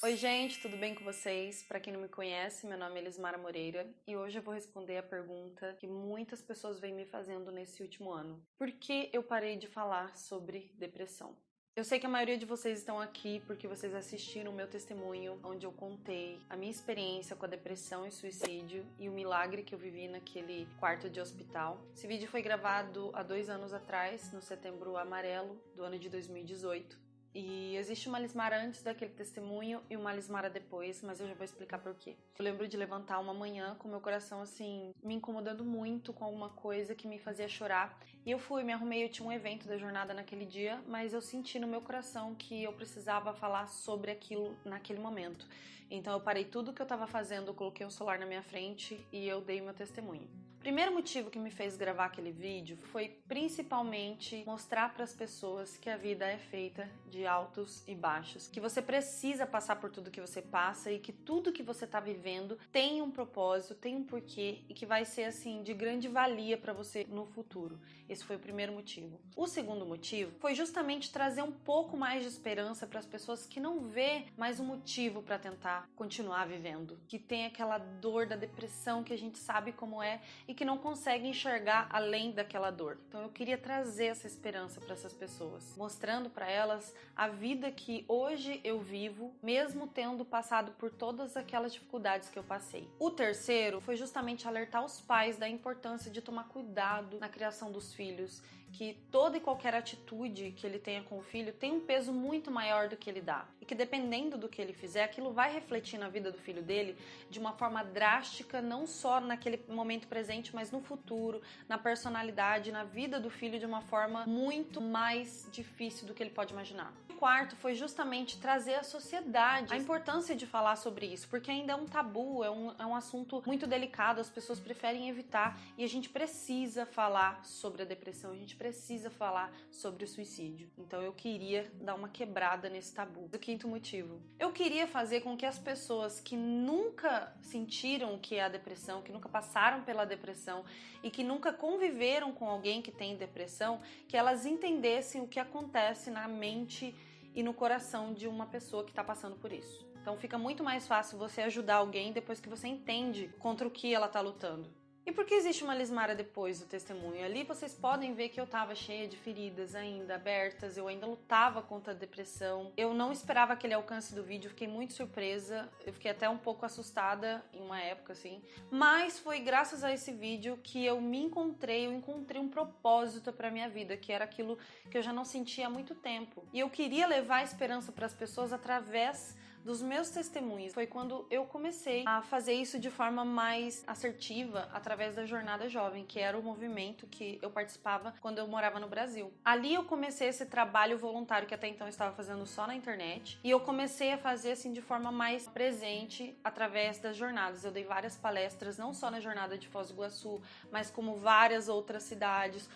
Oi gente, tudo bem com vocês? Para quem não me conhece, meu nome é Elismara Moreira e hoje eu vou responder a pergunta que muitas pessoas vêm me fazendo nesse último ano. Por que eu parei de falar sobre depressão? Eu sei que a maioria de vocês estão aqui porque vocês assistiram o meu testemunho, onde eu contei a minha experiência com a depressão e suicídio e o milagre que eu vivi naquele quarto de hospital. Esse vídeo foi gravado há 2 anos atrás, no Setembro Amarelo do ano de 2018. E existe uma Lismara antes daquele testemunho e uma Lismara depois, mas eu já vou explicar por quê. Eu lembro de levantar uma manhã com meu coração assim, me incomodando muito com alguma coisa que me fazia chorar. E eu fui, me arrumei, eu tinha um evento da jornada naquele dia, mas eu senti no meu coração que eu precisava falar sobre aquilo naquele momento. Então eu parei tudo que eu estava fazendo, eu coloquei um celular na minha frente e eu dei meu testemunho. O primeiro motivo que me fez gravar aquele vídeo foi principalmente mostrar para as pessoas que a vida é feita de altos e baixos, que você precisa passar por tudo que você passa e que tudo que você está vivendo tem um propósito, tem um porquê e que vai ser assim de grande valia para você no futuro. Esse foi o primeiro motivo. O segundo motivo foi justamente trazer um pouco mais de esperança para as pessoas que não vê mais um motivo para tentar continuar vivendo, que tem aquela dor da depressão que a gente sabe como é e que não consegue enxergar além daquela dor. Então eu queria trazer essa esperança para essas pessoas, mostrando para elas a vida que hoje eu vivo, mesmo tendo passado por todas aquelas dificuldades que eu passei. O terceiro foi justamente alertar os pais da importância de tomar cuidado na criação dos filhos, que toda e qualquer atitude que ele tenha com o filho tem um peso muito maior do que ele dá. E que dependendo do que ele fizer, aquilo vai refletir na vida do filho dele de uma forma drástica, não só naquele momento presente, mas no futuro, na personalidade, na vida do filho de uma forma muito mais difícil do que ele pode imaginar. O quarto foi justamente trazer à sociedade a importância de falar sobre isso, porque ainda é um tabu, é um assunto muito delicado, as pessoas preferem evitar e a gente precisa falar sobre a depressão, a gente precisa falar sobre o suicídio. Então eu queria dar uma quebrada nesse tabu. O quinto motivo, eu queria fazer com que as pessoas que nunca sentiram o que é a depressão, que nunca passaram pela depressão e que nunca conviveram com alguém que tem depressão, que elas entendessem o que acontece na mente e no coração de uma pessoa que está passando por isso. Então fica muito mais fácil você ajudar alguém depois que você entende contra o que ela está lutando. E por que existe uma Lismara depois do testemunho? Ali vocês podem ver que eu tava cheia de feridas ainda abertas, eu ainda lutava contra a depressão. Eu não esperava aquele alcance do vídeo, fiquei muito surpresa, eu fiquei até um pouco assustada em uma época assim. Mas foi graças a esse vídeo que eu encontrei um propósito pra minha vida, que era aquilo que eu já não sentia há muito tempo. E eu queria levar a esperança para as pessoas através dos meus testemunhos. Foi quando eu comecei a fazer isso de forma mais assertiva através da Jornada Jovem, que era o movimento que eu participava quando eu morava no Brasil. Ali eu comecei esse trabalho voluntário que até então eu estava fazendo só na internet e eu comecei a fazer assim de forma mais presente através das jornadas. Eu dei várias palestras, não só na jornada de Foz do Iguaçu, mas como várias outras cidades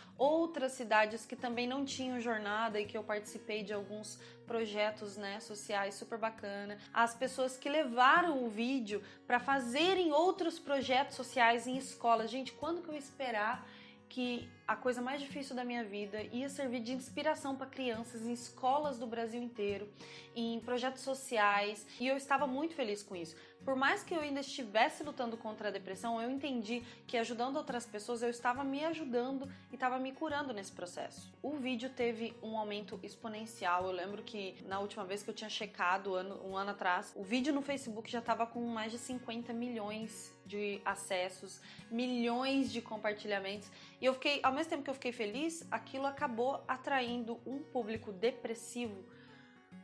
que também não tinham jornada e que eu participei de alguns projetos, né, sociais super bacana. As pessoas que levaram o vídeo para fazerem outros projetos sociais em escolas. Gente, quando que eu ia esperar que a coisa mais difícil da minha vida ia servir de inspiração para crianças em escolas do Brasil inteiro, em projetos sociais, e eu estava muito feliz com isso. Por mais que eu ainda estivesse lutando contra a depressão, eu entendi que ajudando outras pessoas eu estava me ajudando e estava me curando nesse processo. O vídeo teve um aumento exponencial. Eu lembro que na última vez que eu tinha checado, um ano atrás, o vídeo no Facebook já estava com mais de 50 milhões de acessos, milhões de compartilhamentos. E eu fiquei, ao mesmo tempo que eu fiquei feliz, aquilo acabou atraindo um público depressivo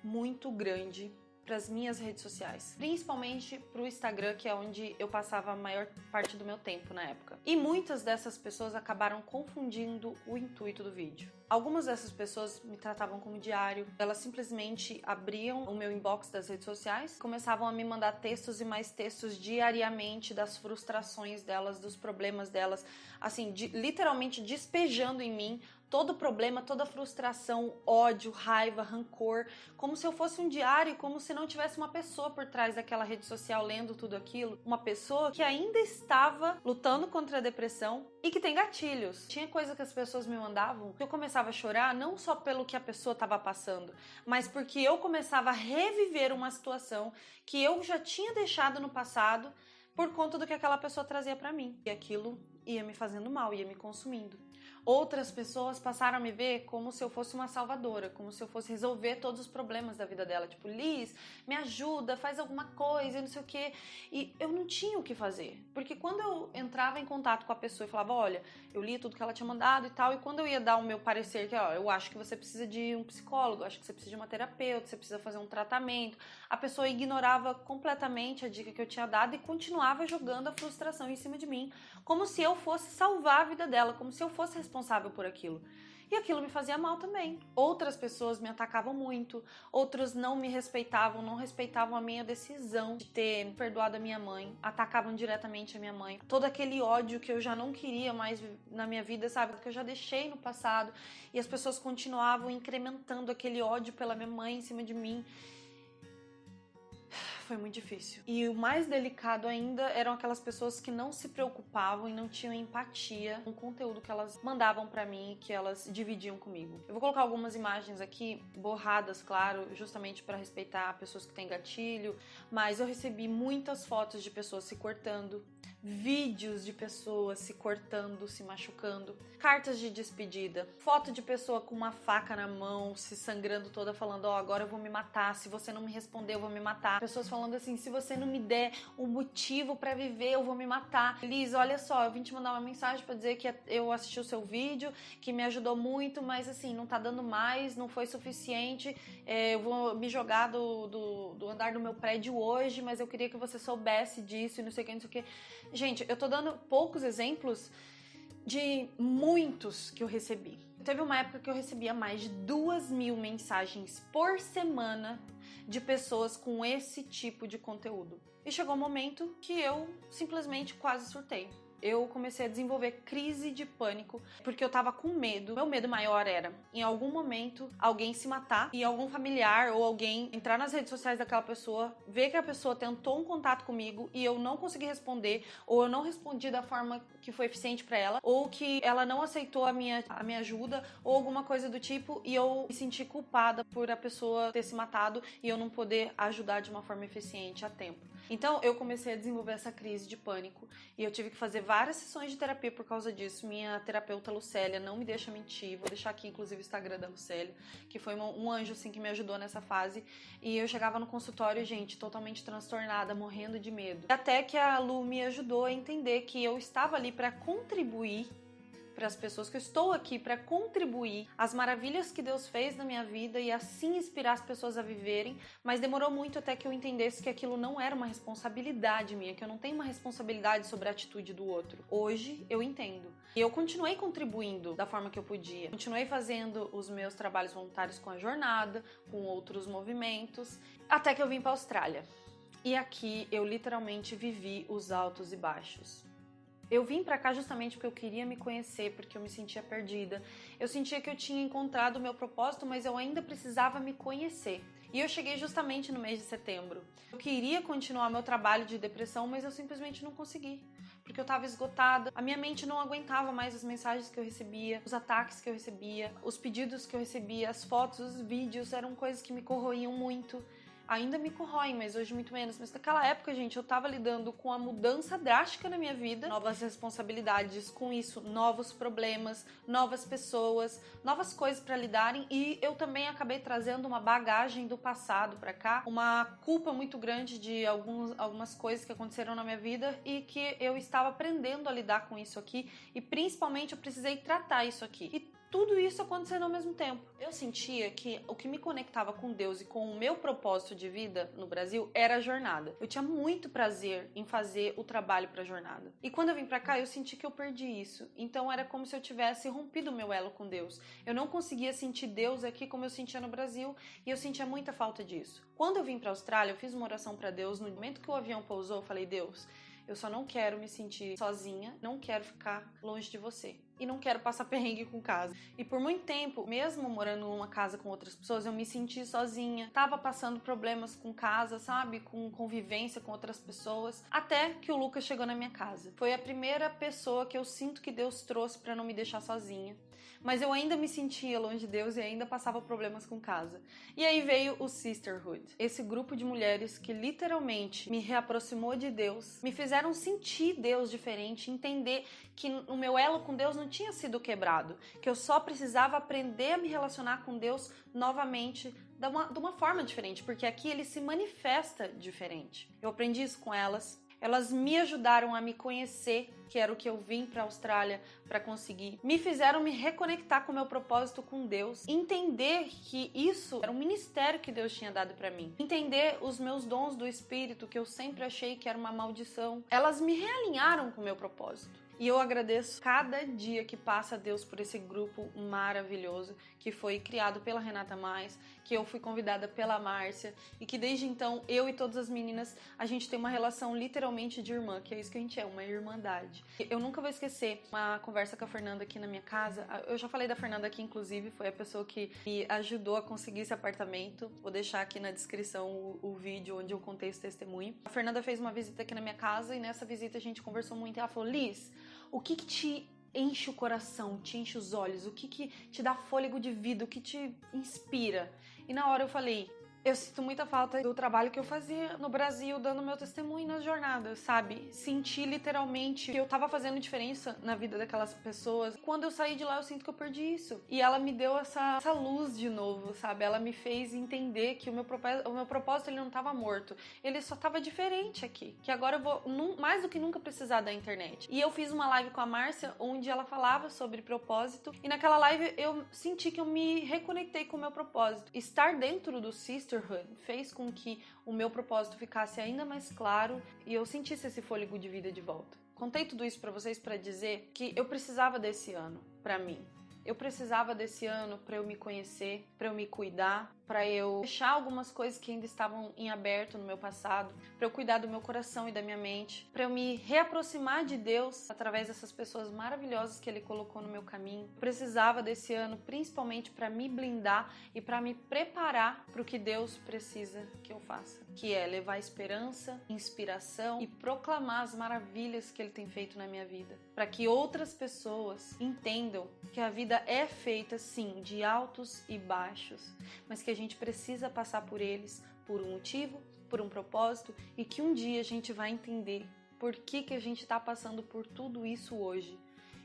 muito grande para as minhas redes sociais, principalmente para o Instagram, que é onde eu passava a maior parte do meu tempo na época. E muitas dessas pessoas acabaram confundindo o intuito do vídeo. Algumas dessas pessoas me tratavam como diário, elas simplesmente abriam o meu inbox das redes sociais, começavam a me mandar textos e mais textos diariamente das frustrações delas, dos problemas delas, assim, literalmente despejando em mim todo problema, toda frustração, ódio, raiva, rancor, como se eu fosse um diário, como se não tivesse uma pessoa por trás daquela rede social lendo tudo aquilo, uma pessoa que ainda estava lutando contra a depressão e que tem gatilhos. Tinha coisa que as pessoas me mandavam que eu começava a chorar não só pelo que a pessoa estava passando, mas porque eu começava a reviver uma situação que eu já tinha deixado no passado por conta do que aquela pessoa trazia pra mim. E aquilo ia me fazendo mal, ia me consumindo. Outras pessoas passaram a me ver como se eu fosse uma salvadora, como se eu fosse resolver todos os problemas da vida dela. Tipo, Liz, me ajuda, faz alguma coisa, não sei o quê. E eu não tinha o que fazer. Porque quando eu entrava em contato com a pessoa e falava, olha, eu li tudo que ela tinha mandado e tal, e quando eu ia dar o meu parecer, que ó, eu acho que você precisa de um psicólogo, eu acho que você precisa de uma terapeuta, você precisa fazer um tratamento, a pessoa ignorava completamente a dica que eu tinha dado e continuava jogando a frustração em cima de mim, como se eu fosse salvar a vida dela, como se eu fosse responsável por aquilo. E aquilo me fazia mal também. Outras pessoas me atacavam muito, outros não me respeitavam, não respeitavam a minha decisão de ter perdoado a minha mãe, atacavam diretamente a minha mãe. Todo aquele ódio que eu já não queria mais na minha vida, sabe? Que eu já deixei no passado. E as pessoas continuavam incrementando aquele ódio pela minha mãe em cima de mim. Foi muito difícil. E o mais delicado ainda eram aquelas pessoas que não se preocupavam e não tinham empatia com o conteúdo que elas mandavam pra mim e que elas dividiam comigo. Eu vou colocar algumas imagens aqui, borradas, claro, justamente para respeitar pessoas que têm gatilho, mas eu recebi muitas fotos de pessoas se cortando, vídeos de pessoas se cortando, se machucando, cartas de despedida, foto de pessoa com uma faca na mão, se sangrando toda, falando, ó, agora eu vou me matar, se você não me responder eu vou me matar. Pessoas falando assim, se você não me der um motivo pra viver, eu vou me matar. Liz, olha só, eu vim te mandar uma mensagem pra dizer que eu assisti o seu vídeo, que me ajudou muito, mas assim, não tá dando mais, não foi suficiente, eu vou me jogar do andar do meu prédio hoje, mas eu queria que você soubesse disso e não sei o que, não sei o que. Gente, eu tô dando poucos exemplos de muitos que eu recebi. Teve uma época que eu recebia mais de 2.000 mensagens por semana de pessoas com esse tipo de conteúdo. E chegou um momento que eu simplesmente quase surtei. Eu comecei a desenvolver crise de pânico, porque eu tava com medo. Meu medo maior era, em algum momento, alguém se matar e algum familiar ou alguém entrar nas redes sociais daquela pessoa, ver que a pessoa tentou um contato comigo e eu não consegui responder, ou eu não respondi da forma que foi eficiente pra ela, ou que ela não aceitou a minha ajuda, ou alguma coisa do tipo, e eu me senti culpada por a pessoa ter se matado e eu não poder ajudar de uma forma eficiente a tempo. Então eu comecei a desenvolver essa crise de pânico e eu tive que fazer várias sessões de terapia por causa disso. Minha terapeuta Lucélia não me deixa mentir, vou deixar aqui inclusive o Instagram da Lucélia, que foi um anjo assim que me ajudou nessa fase. E eu chegava no consultório, gente, totalmente transtornada, morrendo de medo. Até que a Lu me ajudou a entender que eu estava ali para contribuir para as pessoas, que eu estou aqui para contribuir às maravilhas que Deus fez na minha vida e assim inspirar as pessoas a viverem, mas demorou muito até que eu entendesse que aquilo não era uma responsabilidade minha, que eu não tenho uma responsabilidade sobre a atitude do outro. Hoje eu entendo. E eu continuei contribuindo da forma que eu podia. Continuei fazendo os meus trabalhos voluntários com a jornada, com outros movimentos, até que eu vim para a Austrália. E aqui eu literalmente vivi os altos e baixos. Eu vim pra cá justamente porque eu queria me conhecer, porque eu me sentia perdida. Eu sentia que eu tinha encontrado o meu propósito, mas eu ainda precisava me conhecer. E eu cheguei justamente no mês de setembro. Eu queria continuar meu trabalho de depressão, mas eu simplesmente não consegui. Porque eu estava esgotada, a minha mente não aguentava mais as mensagens que eu recebia, os ataques que eu recebia, os pedidos que eu recebia, as fotos, os vídeos, eram coisas que me corroíam muito. Ainda me corroem, mas hoje muito menos. Mas naquela época, gente, eu tava lidando com a mudança drástica na minha vida, novas responsabilidades, com isso, novos problemas, novas pessoas, novas coisas pra lidarem, e eu também acabei trazendo uma bagagem do passado pra cá, uma culpa muito grande de algumas coisas que aconteceram na minha vida e que eu estava aprendendo a lidar com isso aqui, e principalmente eu precisei tratar isso aqui. E tudo isso acontecendo ao mesmo tempo. Eu sentia que o que me conectava com Deus e com o meu propósito de vida no Brasil era a jornada. Eu tinha muito prazer em fazer o trabalho para a jornada. E quando eu vim para cá, eu senti que eu perdi isso. Então era como se eu tivesse rompido o meu elo com Deus. Eu não conseguia sentir Deus aqui como eu sentia no Brasil e eu sentia muita falta disso. Quando eu vim para a Austrália, eu fiz uma oração para Deus. No momento que o avião pousou, eu falei: Deus, eu só não quero me sentir sozinha, não quero ficar longe de você. e não quero passar perrengue com casa. E por muito tempo, mesmo morando numa casa com outras pessoas, eu me senti sozinha. Tava passando problemas com casa, sabe? Com convivência com outras pessoas. Até que o Lucas chegou na minha casa. Foi a primeira pessoa que eu sinto que Deus trouxe pra não me deixar sozinha. Mas eu ainda me sentia longe de Deus e ainda passava problemas com casa. E aí veio o Sisterhood. Esse grupo de mulheres que literalmente me reaproximou de Deus, me fizeram sentir Deus diferente, entender que o meu elo com Deus não tinha sido quebrado, que eu só precisava aprender a me relacionar com Deus novamente de uma forma diferente, porque aqui ele se manifesta diferente. Eu aprendi isso com elas. Elas me ajudaram a me conhecer, que era o que eu vim para a Austrália para conseguir. Me fizeram me reconectar com o meu propósito com Deus. Entender que isso era um ministério que Deus tinha dado para mim. Entender os meus dons do Espírito, que eu sempre achei que era uma maldição. Elas me realinharam com o meu propósito. E eu agradeço cada dia que passa a Deus por esse grupo maravilhoso que foi criado pela Renata Mais, que eu fui convidada pela Márcia e que desde então eu e todas as meninas a gente tem uma relação literalmente de irmã, que é isso que a gente é, uma irmandade. Eu nunca vou esquecer uma conversa com a Fernanda aqui na minha casa. Eu já falei da Fernanda aqui, inclusive, foi a pessoa que me ajudou a conseguir esse apartamento. Vou deixar aqui na descrição o vídeo onde eu contei esse testemunho. A Fernanda fez uma visita aqui na minha casa e nessa visita a gente conversou muito e ela falou: Liz, o que te enche o coração, te enche os olhos, o que te dá fôlego de vida, o que te inspira? E na hora eu falei: eu sinto muita falta do trabalho que eu fazia no Brasil, dando meu testemunho nas jornadas, sabe? Senti literalmente que eu tava fazendo diferença na vida daquelas pessoas. Quando eu saí de lá, eu sinto que eu perdi isso. E ela me deu essa luz de novo, sabe? Ela me fez entender que o meu propósito ele não tava morto. Ele só tava diferente aqui. Que agora eu vou, mais do que nunca, precisar da internet. E eu fiz uma live com a Márcia, onde ela falava sobre propósito. E naquela live eu senti que eu me reconectei com o meu propósito. Estar dentro do Sisterhood fez com que o meu propósito ficasse ainda mais claro e eu sentisse esse fôlego de vida de volta. Contei tudo isso pra vocês pra dizer que eu precisava desse ano pra mim. Eu precisava desse ano para eu me conhecer, para eu me cuidar, para eu fechar algumas coisas que ainda estavam em aberto no meu passado, para eu cuidar do meu coração e da minha mente, para eu me reaproximar de Deus através dessas pessoas maravilhosas que Ele colocou no meu caminho. Eu precisava desse ano principalmente para me blindar e para me preparar para o que Deus precisa que eu faça, que é levar esperança, inspiração e proclamar as maravilhas que Ele tem feito na minha vida, para que outras pessoas entendam que a vida é feita, sim, de altos e baixos, mas que a gente precisa passar por eles por um motivo, por um propósito e que um dia a gente vai entender por que a gente está passando por tudo isso hoje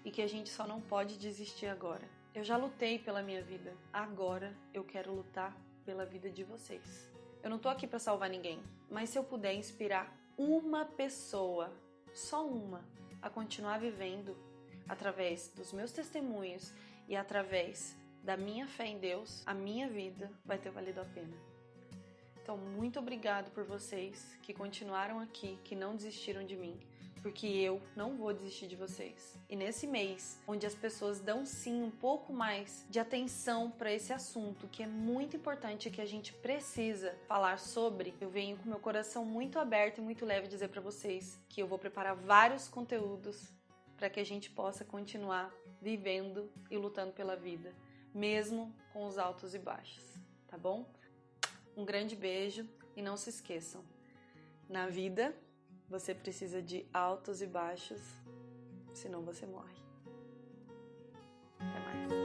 e que a gente só não pode desistir agora. Eu já lutei pela minha vida, agora eu quero lutar pela vida de vocês. Eu não tô aqui para salvar ninguém, mas se eu puder inspirar uma pessoa, só uma, a continuar vivendo através dos meus testemunhos e através da minha fé em Deus, a minha vida vai ter valido a pena. Então, muito obrigado por vocês que continuaram aqui, que não desistiram de mim, porque eu não vou desistir de vocês. E nesse mês, onde as pessoas dão sim um pouco mais de atenção para esse assunto, que é muito importante e que a gente precisa falar sobre, eu venho com meu coração muito aberto e muito leve dizer para vocês que eu vou preparar vários conteúdos para que a gente possa continuar vivendo e lutando pela vida, mesmo com os altos e baixos, tá bom? Um grande beijo e não se esqueçam, na vida você precisa de altos e baixos, senão você morre. Até mais.